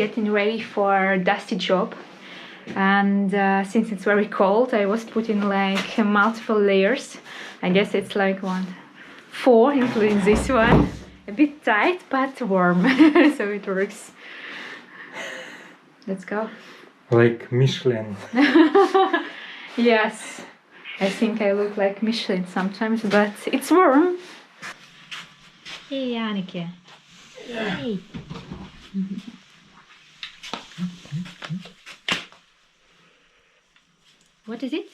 getting ready for a dusty job. And since it's very cold, I was putting like multiple layers. I guess it's like 4, including this one. A bit tight, but warm, so it works. Let's go. Like Michelin. Yes, I think I look like Michelin sometimes, but it's warm. Hey, Anneke. Hey. What is it?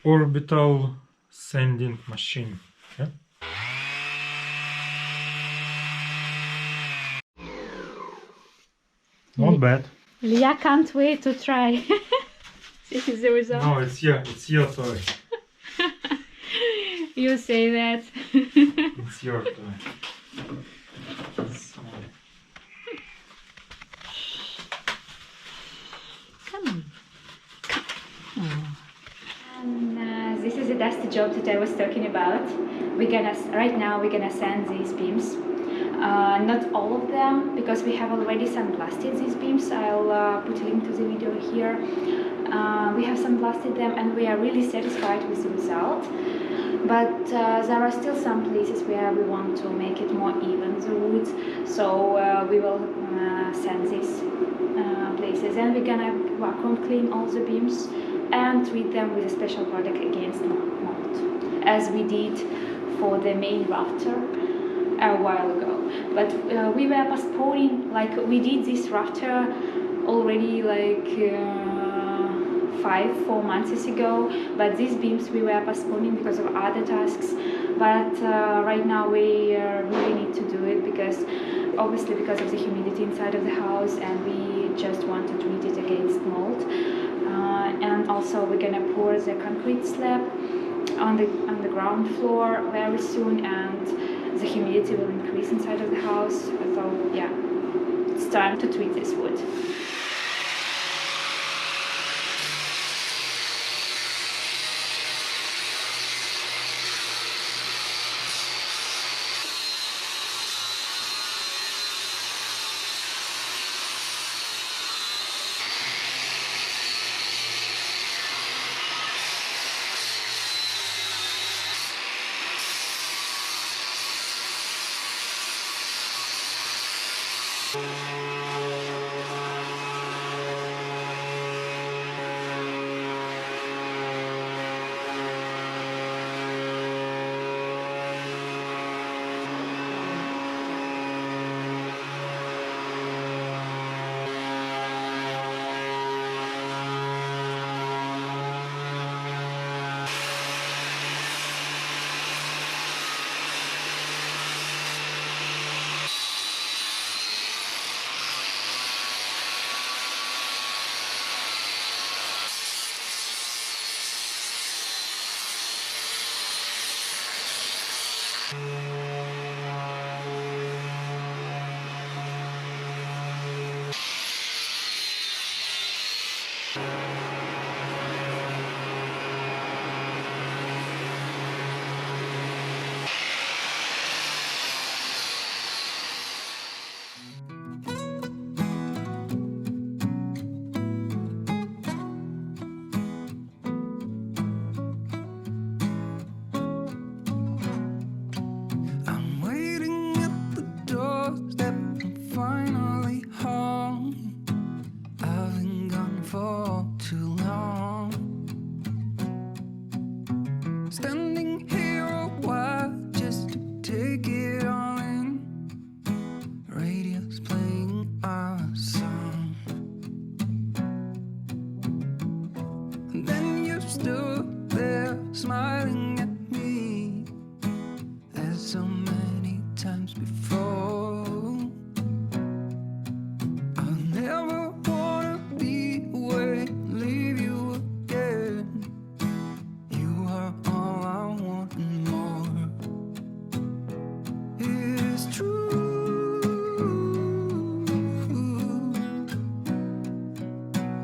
Orbital sanding machine. Yeah? Not bad. Lia can't wait to try. This is the result. No, it's your toy. You say that. It's your toy. Come on. And this is a dusty job that I was talking about. Right now we're gonna sand these beams. Not all of them, because we have already sandblasted these beams. I'll put a link to the video here. We have sandblasted them and we are really satisfied with the result. But there are still some places where we want to make it more even, the wood. So we will sand these places, and we're gonna vacuum clean all the beams and treat them with a special product against mold, as we did for the main rafter a while ago. But we were postponing, like we did this rafter already like 4 months ago, but these beams we were postponing because of other tasks. But right now we really need to do it, because obviously because of the humidity inside of the house, and we just want to treat it against mold. And also we're gonna pour the concrete slab on the ground floor very soon, and the humidity will increase inside of the house. So yeah, it's time to treat this wood.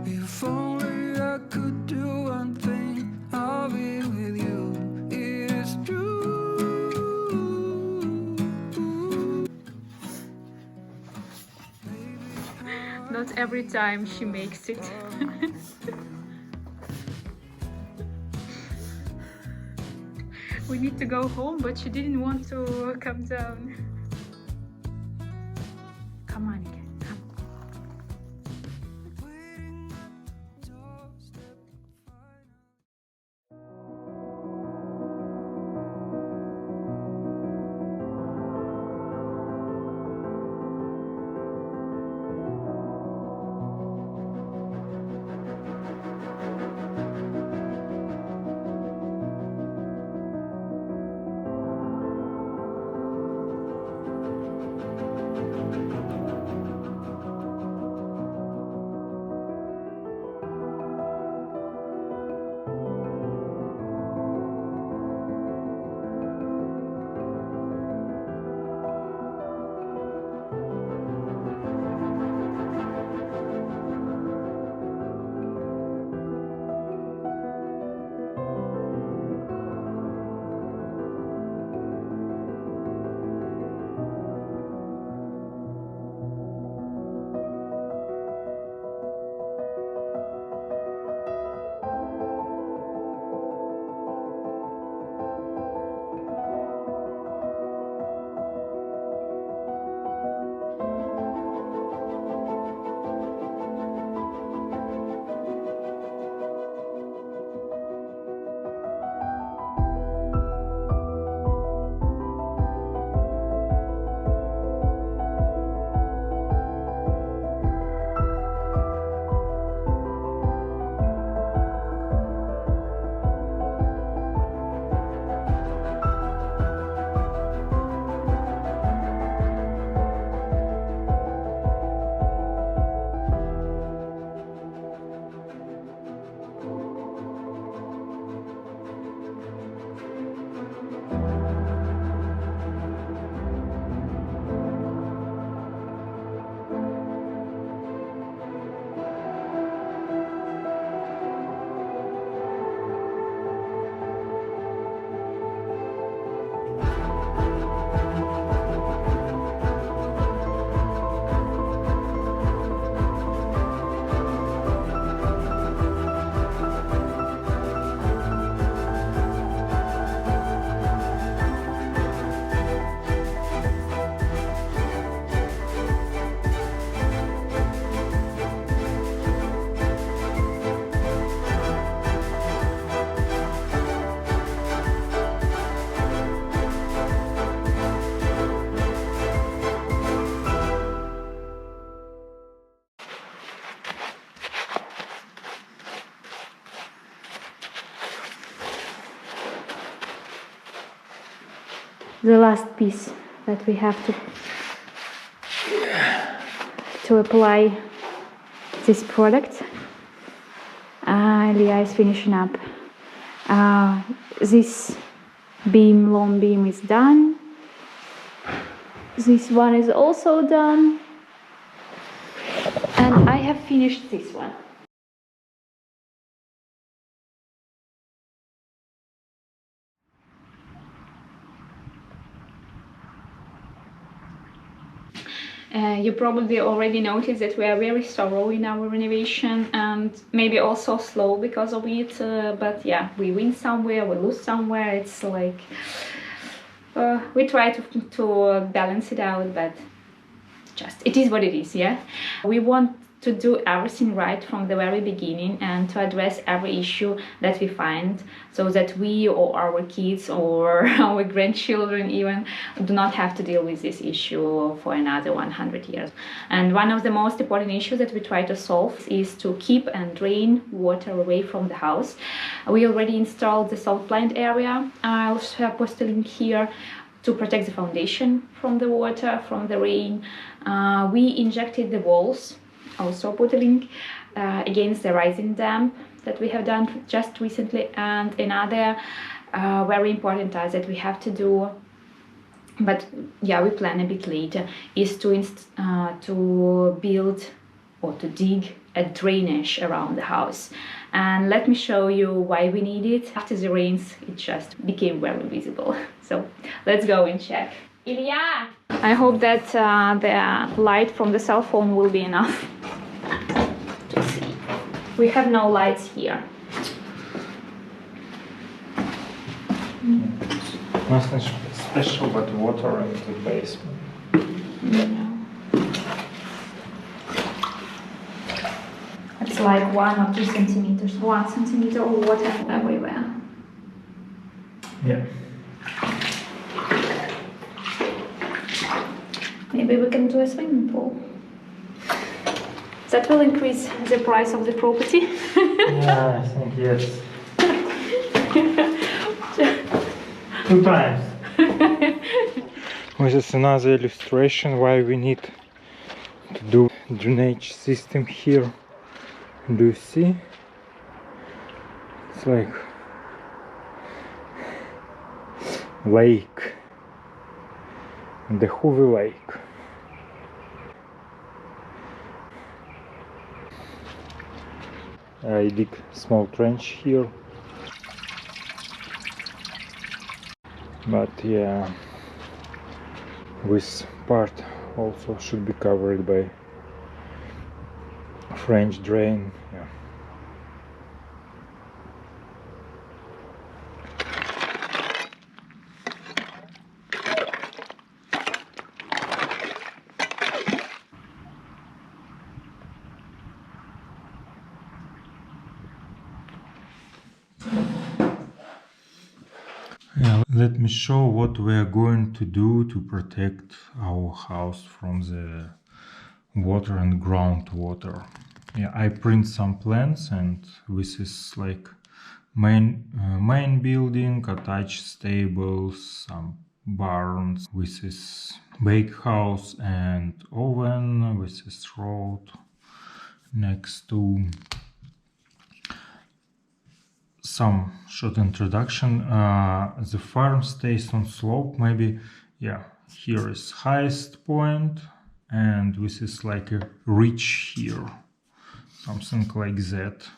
If only I could do one thing, I'll be with you. Not every time she makes it. We need to go home, but she didn't want to come down. Come on again, come. The last piece that we have to apply this product. Leah is finishing up. This long beam is done. This one is also done. And I have finished this one. You probably already noticed that we are very thorough in our renovation and maybe also slow because of it, but yeah, we win somewhere, we lose somewhere. It's like we try to balance it out, but just it is what it is. Yeah, we want to do everything right from the very beginning and to address every issue that we find, so that we or our kids or our grandchildren even do not have to deal with this issue for another 100 years. And one of the most important issues that we try to solve is to keep and drain water away from the house. We already installed the salt plant area. I'll post a link here to protect the foundation from the water, from the rain. We injected the walls, also put a link, against the rising damp that we have done just recently. And another very important task that we have to do, but yeah, we plan a bit later, is to build or to dig a drainage around the house. And let me show you why we need it. After the rains, it just became very visible. So let's go and check. Ilya! I hope that the light from the cell phone will be enough. We have no lights here. Nothing special but water in the basement. It's like 1 or 2 centimeters, 1 centimeter of water everywhere. Yeah. Maybe we can do a swimming pool. That will increase the price of the property. Yeah, I think yes. 2 times. This is another illustration why we need to do drainage system here. Do you see? It's like lake, the Hoeve lake. I dig small trench here, but yeah, this part also should be covered by French drain. Yeah. Yeah, let me show what we are going to do to protect our house from the water and groundwater. Yeah, I print some plans, and this is like main building, attached stables, some barns. This is bakehouse and oven. This is road next to. Some short introduction. The farm stays on slope. Maybe, yeah, here is highest point, and this is like a ridge here, something like that.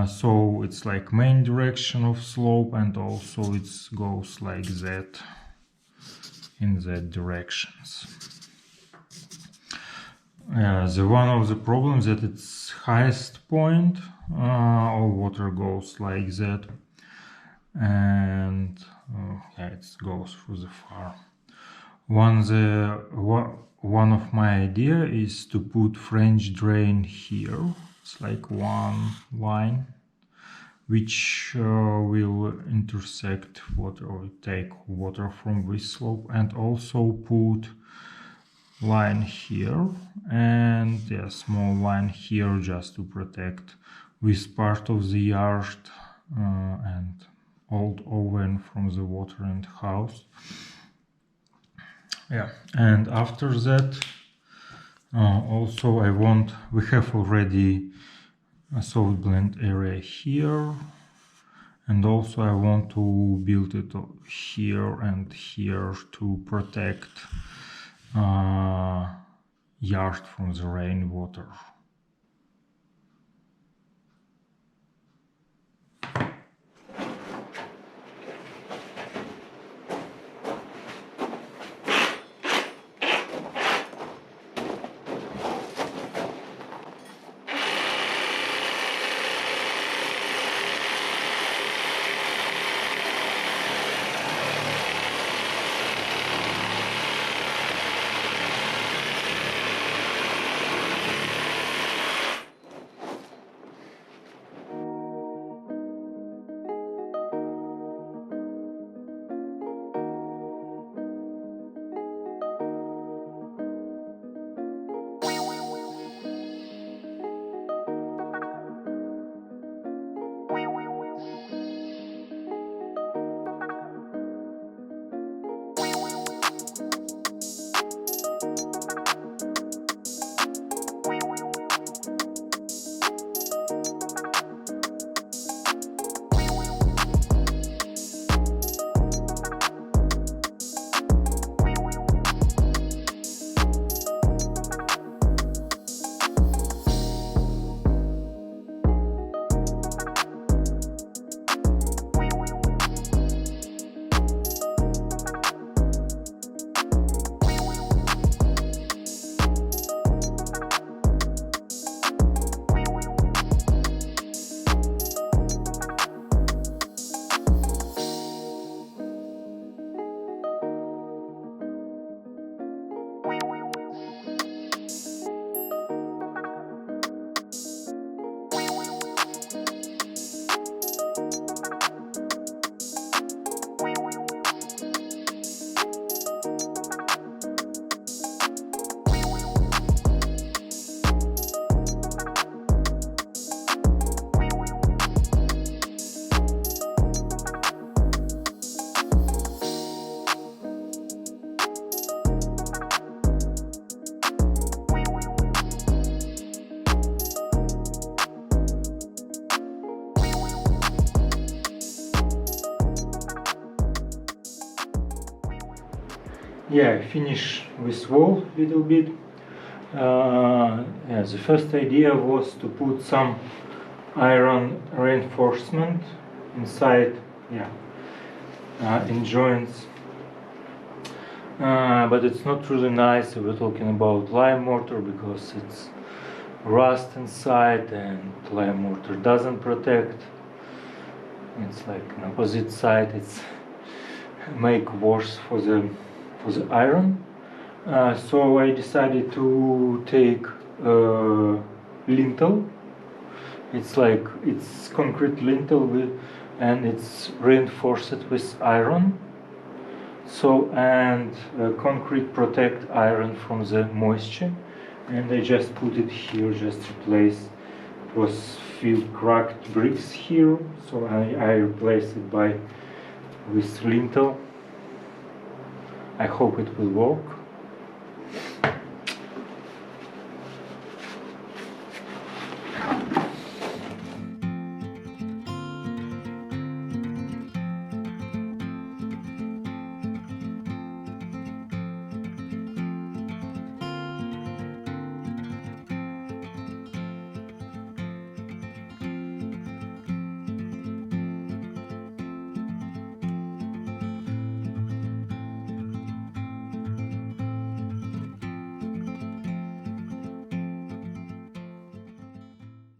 So it's like main direction of slope, and also it goes like that in that directions. The one of the problems that it's highest point, all water goes like that, and yeah, it goes through the farm. One of my idea is to put French drain here. It's like one line which will intersect water or take water from this slope, and also put line here and a small line here just to protect this part of the yard and old oven from the water and house. Yeah, and after that also we have already a solid blend area here, and also I want to build it here and here to protect yard from the rainwater. yeah, I finish this wall a little bit. Yeah, the first idea was to put some iron reinforcement inside, yeah, in joints, but it's not really nice. We're talking about lime mortar because it's rust inside, and lime mortar doesn't protect. It's like an opposite side. It's make worse for the iron. So I decided to take lintel. It's like it's concrete lintel and it's reinforced with iron. So and concrete protect iron from the moisture, and I just put it here, just replace. It was few cracked bricks here, so I replaced it with lintel. I hope it will work.